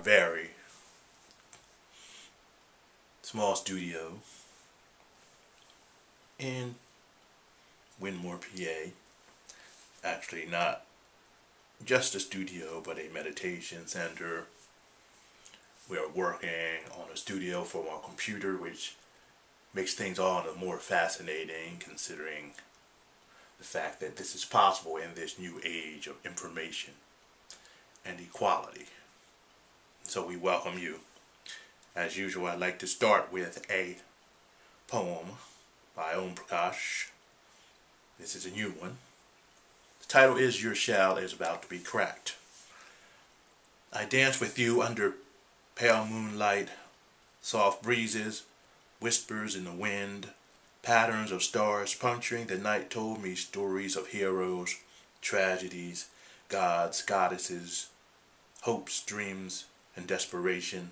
very small studio in Winmore, PA. Actually, not just a studio, but a meditation center. We are working on a studio for our computer, which makes things all the more fascinating considering the fact that this is possible in this new age of information and equality. So we welcome you. As usual, I'd like to start with a poem by Prakash. This is a new one. The title is Your Shell is About to Be Cracked. I dance with you under pale moonlight, soft breezes, whispers in the wind, patterns of stars puncturing the night told me stories of heroes, tragedies, gods, goddesses, hopes, dreams, and desperation.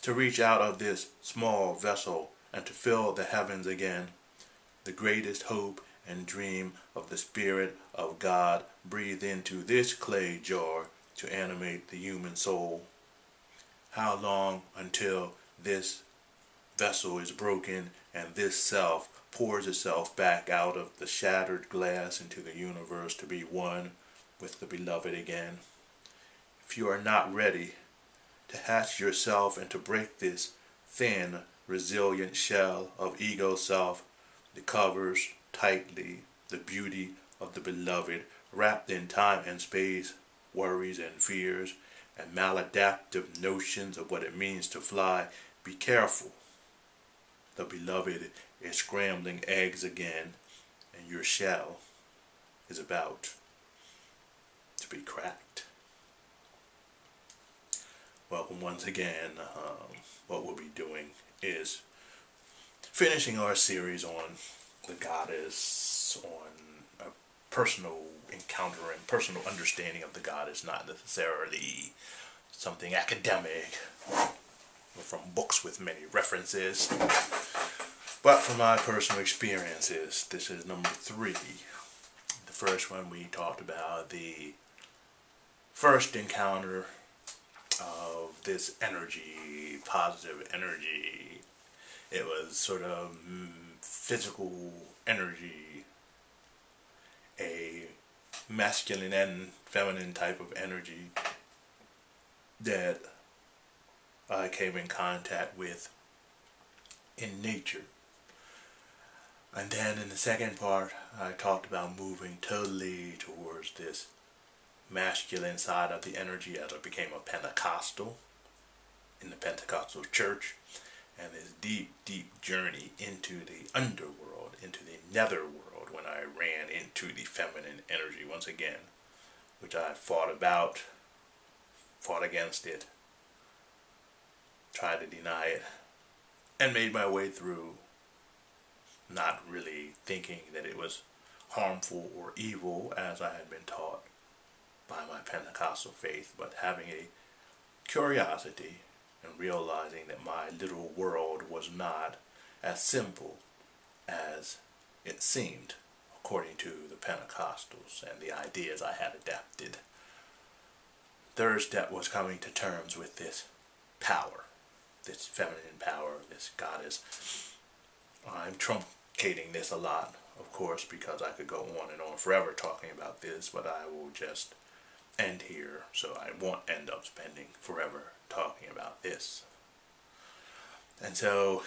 To reach out of this small vessel and to fill the heavens again, the greatest hope and dream of the Spirit of God breathed into this clay jar to animate the human soul. How long until this vessel is broken and this self pours itself back out of the shattered glass into the universe to be one with the beloved again? If you are not ready to hatch yourself and to break this thin, resilient shell of ego self that covers tightly the beauty of the beloved, wrapped in time and space, worries and fears, and maladaptive notions of what it means to fly, be careful. The beloved is scrambling eggs again, and your shell is about to be cracked. Welcome once again. What we'll be doing is finishing our series on the goddess, on a personal encounter and personal understanding of the goddess, not necessarily something academic or from books with many references, but from my personal experiences. This is number 3. The first one we talked about the first encounter of this energy, positive energy. It was sort of physical energy, a masculine and feminine type of energy that I came in contact with in nature. And then in the second part, I talked about moving totally towards this masculine side of the energy as I became a Pentecostal in the Pentecostal church, and this deep, deep journey into the underworld, into the netherworld, when I ran into the feminine energy once again, which I fought against it, tried to deny it, and made my way through, not really thinking that it was harmful or evil as I had been taught by my Pentecostal faith, but having a curiosity and realizing that my little world was not as simple as it seemed according to the Pentecostals and the ideas I had adapted. Third step was coming to terms with this power, this feminine power, this goddess. I'm truncating this a lot, of course, because I could go on and on forever talking about this, but I will just end here, so I won't end up spending forever talking about this. And so,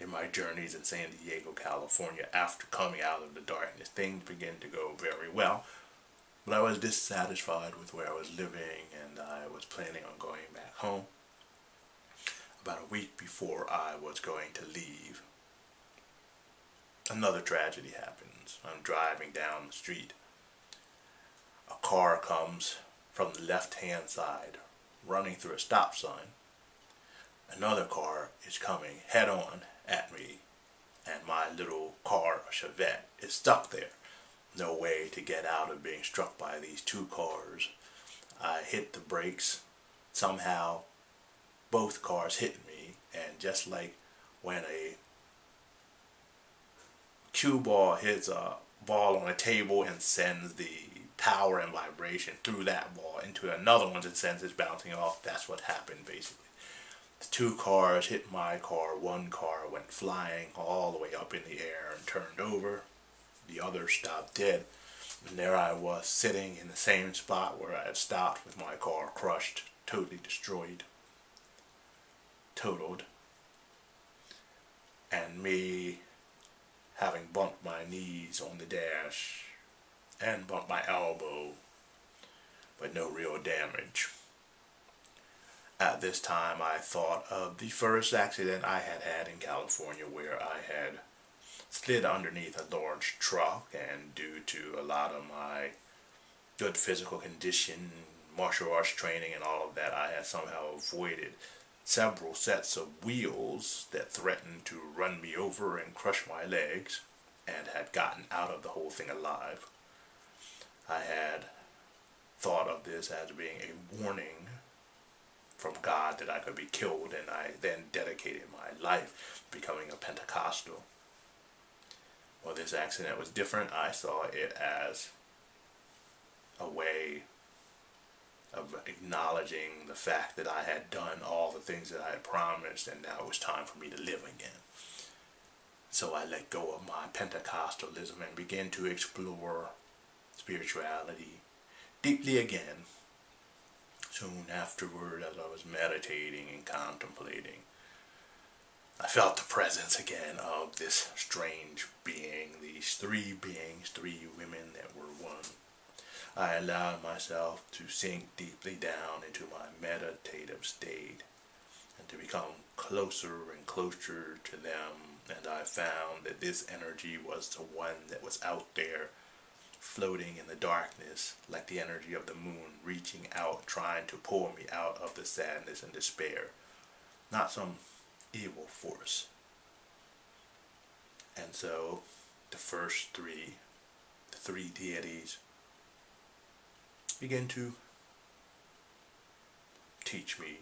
in my journeys in San Diego, California, after coming out of the darkness, things began to go very well, but I was dissatisfied with where I was living, and I was planning on going back home. About a week before I was going to leave, another tragedy happens. I'm driving down the street. A car comes from the left-hand side, running through a stop sign. Another car is coming head-on at me, and my little car, a Chevette, is stuck there. No way to get out of being struck by these two cars. I hit the brakes. Somehow, both cars hit me, and just like when a cue ball hits a ball on a table and sends the power and vibration through that wall into another one that sends it bouncing off. That's what happened basically. The two cars hit my car. One car went flying all the way up in the air and turned over. The other stopped dead. And there I was sitting in the same spot where I had stopped with my car crushed, totally destroyed, totaled. And me having bumped my knees on the dash and bumped my elbow, but no real damage. At this time I thought of the first accident I had had in California, where I had slid underneath a large truck, and due to a lot of my good physical condition, martial arts training and all of that, I had somehow avoided several sets of wheels that threatened to run me over and crush my legs, and had gotten out of the whole thing alive. I had thought of this as being a warning from God that I could be killed, and I then dedicated my life becoming a Pentecostal. Well, this accident was different. I saw it as a way of acknowledging the fact that I had done all the things that I had promised, and now it was time for me to live again. So I let go of my Pentecostalism and began to explore spirituality deeply again. Soon afterward, as I was meditating and contemplating, I felt the presence again of this strange being, these three beings, three women that were one. I allowed myself to sink deeply down into my meditative state and to become closer and closer to them, and I found that this energy was the one that was out there floating in the darkness, like the energy of the moon, reaching out, trying to pull me out of the sadness and despair. Not some evil force. And so the three deities begin to teach me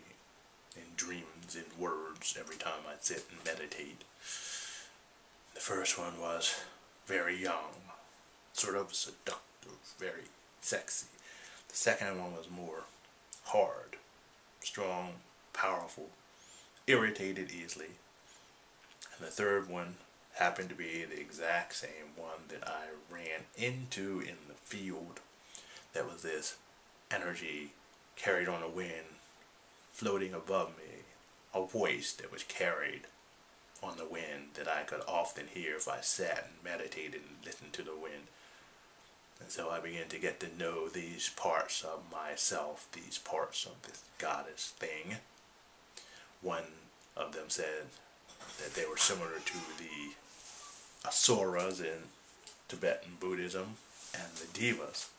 in dreams, in words, every time I sit and meditate. The first one was very young, sort of seductive, very sexy. The second one was more hard, strong, powerful, irritated easily. And the third one happened to be the exact same one that I ran into in the field. That was this energy carried on a wind, floating above me, a voice that was carried on the wind that I could often hear if I sat and meditated and listened to the wind. And so I began to get to know these parts of myself, these parts of this goddess thing. One of them said that they were similar to the asuras in Tibetan Buddhism and the devas.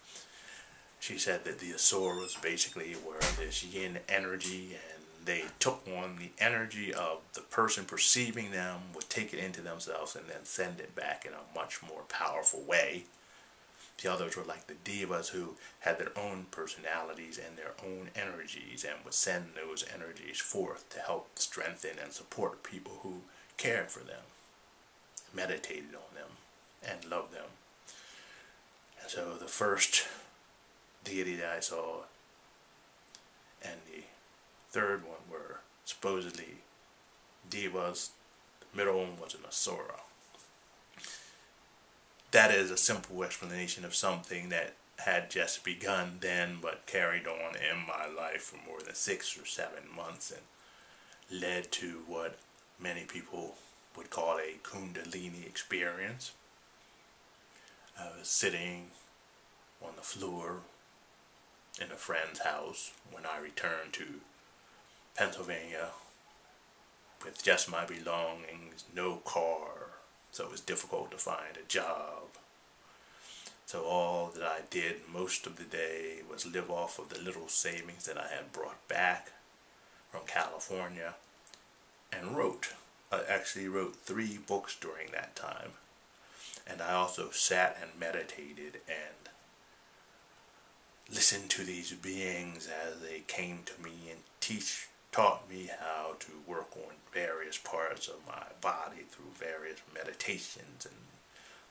She said that the asuras basically were this yin energy, and they took on the energy of the person perceiving them, would take it into themselves, and then send it back in a much more powerful way. The others were like the devas, who had their own personalities and their own energies, and would send those energies forth to help strengthen and support people who cared for them, meditated on them, and loved them. And so the first deity that I saw and the third one were supposedly devas. The middle one was an asura. That is a simple explanation of something that had just begun then, but carried on in my life for more than 6 or 7 months, and led to what many people would call a Kundalini Experience. I was sitting on the floor in a friend's house when I returned to Pennsylvania with just my belongings, no car, so it was difficult to find a job. So all that I did most of the day was live off of the little savings that I had brought back from California, and wrote. I actually wrote 3 books during that time. And I also sat and meditated and listened to these beings as they came to me and taught me how to work on various parts of my body through various meditations and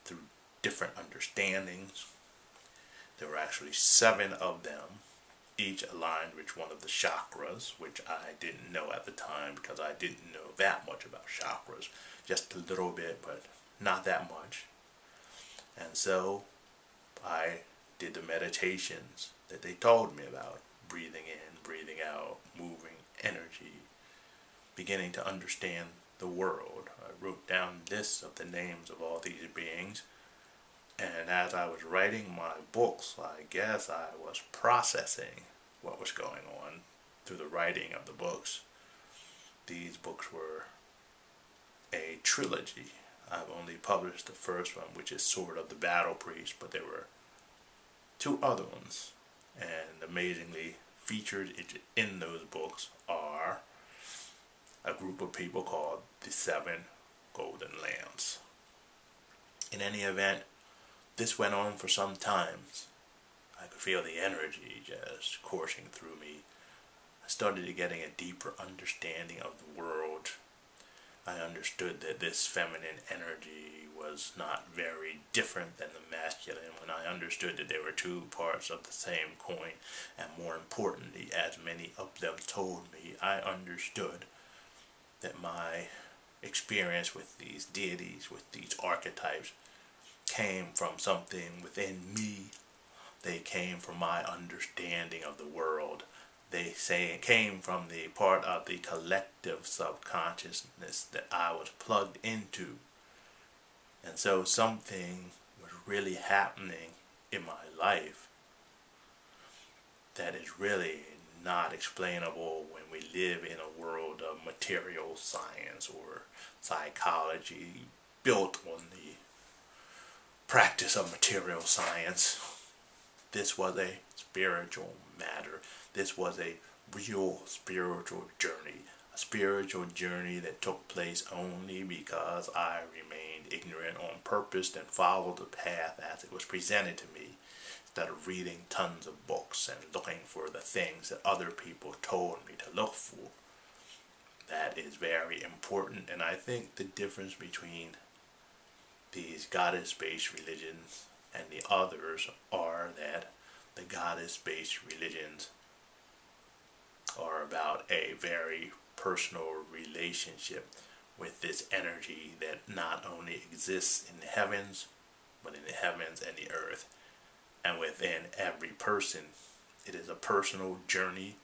through different understandings. There were actually 7 of them, each aligned with one of the chakras, which I didn't know at the time because I didn't know that much about chakras. Just a little bit, but not that much. And so I did the meditations that they told me about. Breathing in, breathing out, moving energy, beginning to understand the world. I wrote down lists of the names of all these beings. And as I was writing my books, I guess I was processing what was going on through the writing of the books. These books were a trilogy. I've only published the first one, which is Sword of the Battle Priest, but there were 2 other ones. And amazingly, featured in those books are a group of people called the 7 Golden Lamps. In any event, this went on for some time. I could feel the energy just coursing through me. I started getting a deeper understanding of the world. I understood that this feminine energy was not very different than the masculine when I understood that there were 2 parts of the same coin, and more importantly, as many of them told me, I understood that my experience with these deities, with these archetypes, came from something within me. They came from my understanding of the world. They say it came from the part of the collective subconsciousness that I was plugged into. And so something was really happening in my life that is really not explainable when we live in a world of material science or psychology built on the practice of material science. This was a spiritual matter. This was a real spiritual journey. A spiritual journey that took place only because I remained ignorant on purpose and followed the path as it was presented to me, instead of reading tons of books and looking for the things that other people told me to look for. That is very important, and I think the difference between these goddess-based religions and the others are that the goddess-based religions are about a very personal relationship with this energy that not only exists in the heavens, but in the heavens and the earth. And within every person, it is a personal journey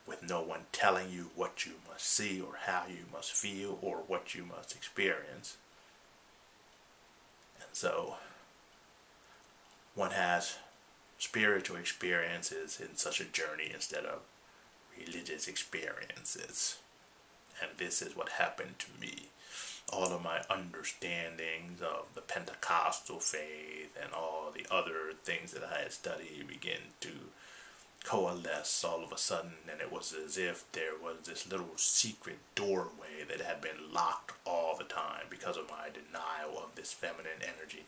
with no one telling you what you must see or how you must feel or what you must experience. And so one has spiritual experiences in such a journey instead of religious experiences. And this is what happened to me. All of my understandings of the Pentecostal faith and all the other things that I had studied began to coalesce all of a sudden, and it was as if there was this little secret doorway that had been locked all the time because of my denial of this feminine energy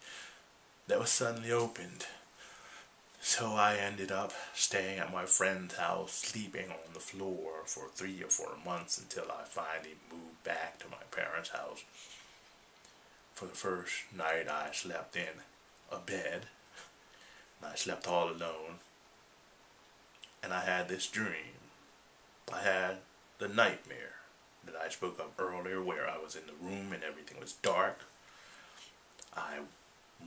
that was suddenly opened. So I ended up staying at my friend's house, sleeping on the floor for 3 or 4 months until I finally moved back to my parents' house. For the first night I slept in a bed, and I slept all alone, and I had this dream. I had the nightmare that I spoke of earlier, where I was in the room and everything was dark. I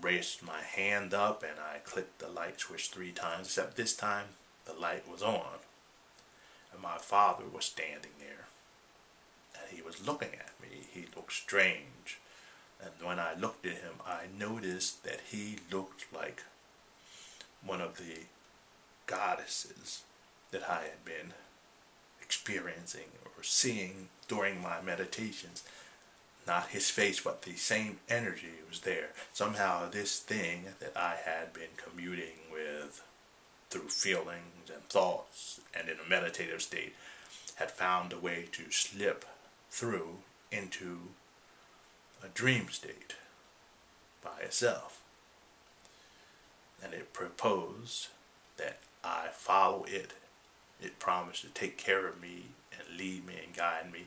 raised my hand up and I clicked the light switch 3 times, except this time the light was on. And my father was standing there, and he was looking at me. He looked strange. And when I looked at him, I noticed that he looked like one of the goddesses that I had been experiencing or seeing during my meditations. Not his face, but the same energy was there. Somehow this thing that I had been communing with through feelings and thoughts and in a meditative state had found a way to slip through into a dream state by itself. And it proposed that I follow it. It promised to take care of me and lead me and guide me.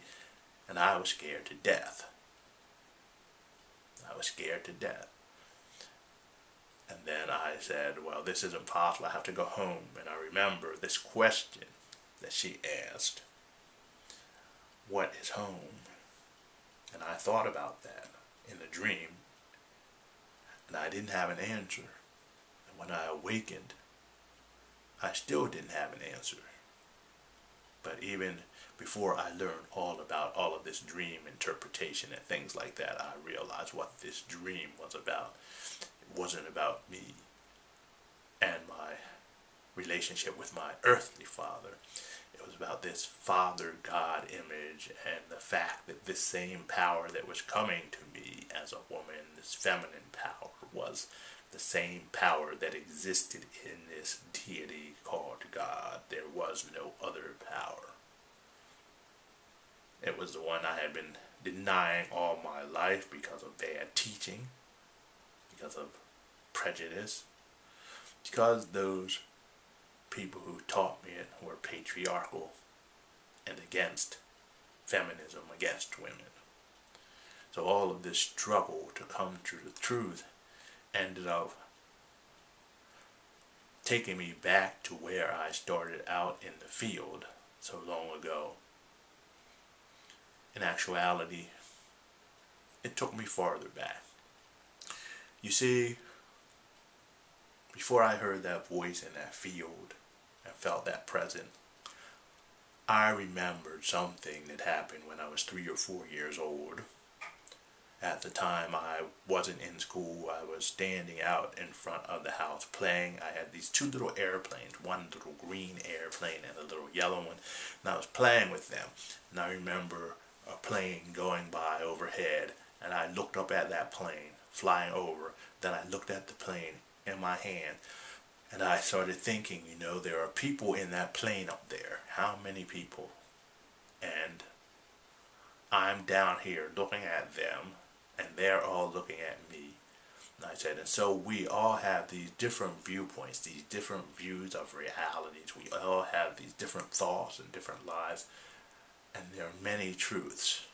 And I was scared to death. I was scared to death. And then I said, well, this isn't possible. I have to go home. And I remember this question that she asked, what is home? And I thought about that in the dream, and I didn't have an answer. And when I awakened, I still didn't have an answer. But even before I learned all about all of this dream interpretation and things like that, I realized what this dream was about. It wasn't about me and my relationship with my earthly father. It was about this Father God image and the fact that this same power that was coming to me as a woman, this feminine power, was the same power that existed in this deity called God. There was no other power. It was the one I had been denying all my life because of bad teaching, because of prejudice, because those people who taught me it were patriarchal and against feminism, against women. So all of this struggle to come to the truth ended up taking me back to where I started out in the field so long ago. In actuality, it took me farther back. You see, before I heard that voice in that field and felt that presence, I remembered something that happened when I was 3 or 4 years old. At the time, I wasn't in school. I was standing out in front of the house playing. I had these 2 little airplanes, one little green airplane and a little yellow one, and I was playing with them. And I remember a plane going by overhead, and I looked up at that plane flying over. Then I looked at the plane in my hand, and I started thinking, you know, there are people in that plane up there. How many people? And I'm down here looking at them, and they're all looking at me. And I said, and so we all have these different viewpoints, these different views of realities. We all have these different thoughts and different lives, and there are many truths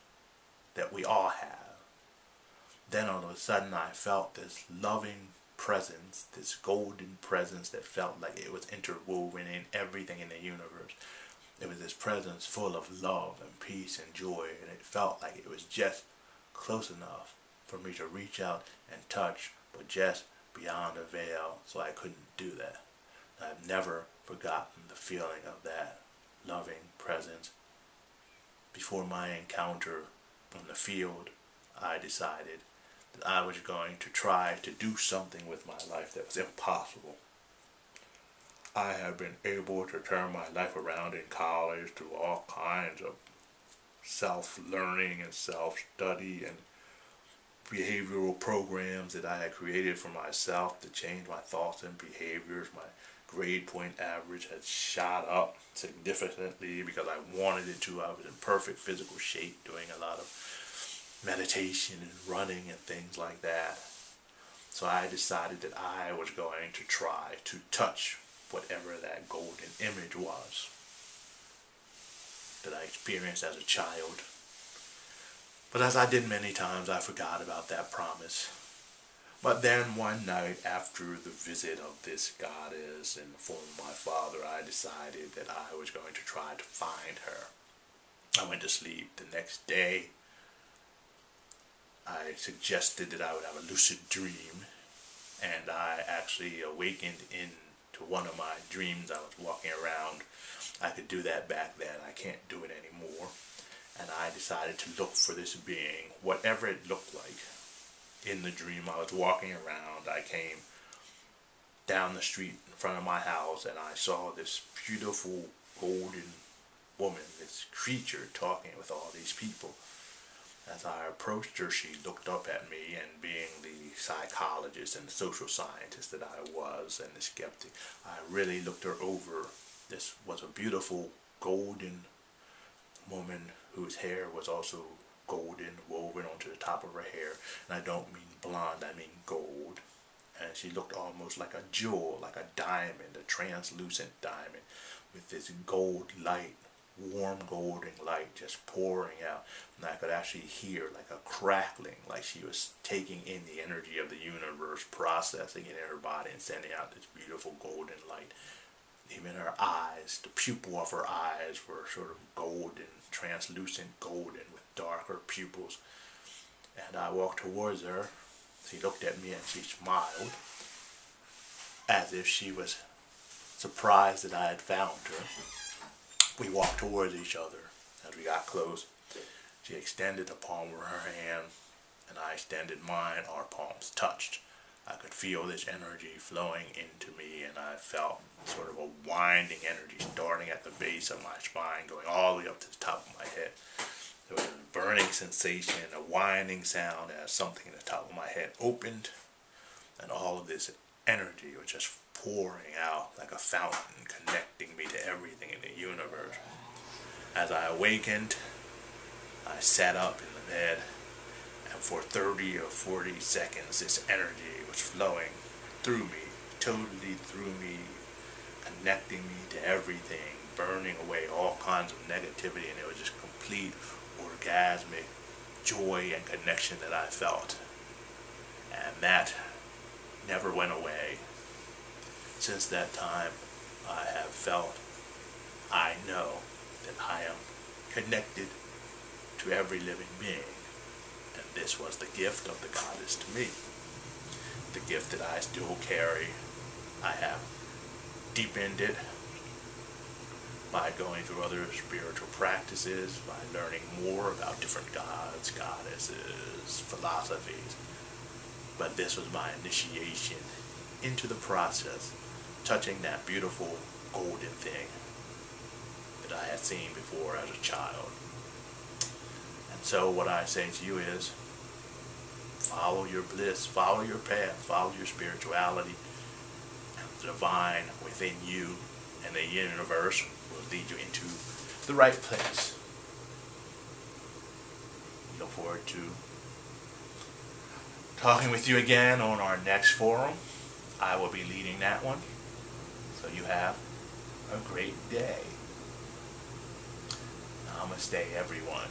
that we all have. Then all of a sudden I felt this loving presence, this golden presence that felt like it was interwoven in everything in the universe. It was this presence full of love and peace and joy, and it felt like it was just close enough for me to reach out and touch, but just beyond a veil, so I couldn't do that. I've never forgotten the feeling of that loving presence. Before my encounter on the field, I decided that I was going to try to do something with my life that was impossible. I have been able to turn my life around in college through all kinds of self-learning and self-study and behavioral programs that I had created for myself to change my thoughts and behaviors. My grade point average had shot up significantly because I wanted it to. I was in perfect physical shape, doing a lot of meditation and running and things like that. So I decided that I was going to try to touch whatever that golden image was that I experienced as a child. But as I did many times, I forgot about that promise. But then one night, after the visit of this goddess in the form of my father, I decided that I was going to try to find her. I went to sleep. The next day, I suggested that I would have a lucid dream, and I actually awakened into one of my dreams. I was walking around. I could do that back then. I can't do it anymore. And I decided to look for this being, whatever it looked like. In the dream, I was walking around. I came down the street in front of my house, and I saw this beautiful golden woman, this creature, talking with all these people. As I approached her, she looked up at me, and being the psychologist and the social scientist that I was, and the skeptic, I really looked her over. This was a beautiful golden woman whose hair was also golden, woven onto the top of her hair. And I don't mean blonde, I mean gold. And she looked almost like a jewel, like a diamond, a translucent diamond, with this gold light warm golden light just pouring out, and I could actually hear like a crackling, like she was taking in the energy of the universe, processing it in her body and sending out this beautiful golden light. Even her eyes, the pupil of her eyes were sort of golden, translucent golden with darker pupils. And I walked towards her. She looked at me and she smiled as if she was surprised that I had found her. We walked towards each other. As we got close, she extended the palm of her hand and I extended mine. Our palms touched. I could feel this energy flowing into me, and I felt sort of a winding energy starting at the base of my spine, going all the way up to the top of my head. There was a burning sensation, a winding sound as something in the top of my head opened, and all of this energy was just pouring out like a fountain, connecting me to everything in the universe. As I awakened, I sat up in the bed, and for 30 or 40 seconds this energy was flowing through me, totally through me, connecting me to everything, burning away all kinds of negativity, and it was just complete orgasmic joy and connection that I felt. And that never went away. Since that time, I have felt, I know that I am connected to every living being. And this was the gift of the goddess to me. The gift that I still carry. I have deepened it by going through other spiritual practices, by learning more about different gods, goddesses, philosophies. But this was my initiation into the process, touching that beautiful golden thing that I had seen before as a child. And so what I say to you is, follow your bliss, follow your path, follow your spirituality, and the divine within you and the universe will lead you into the right place. Look forward to talking with you again on our next forum. I will be leading that one. So you have a great day. Namaste, everyone.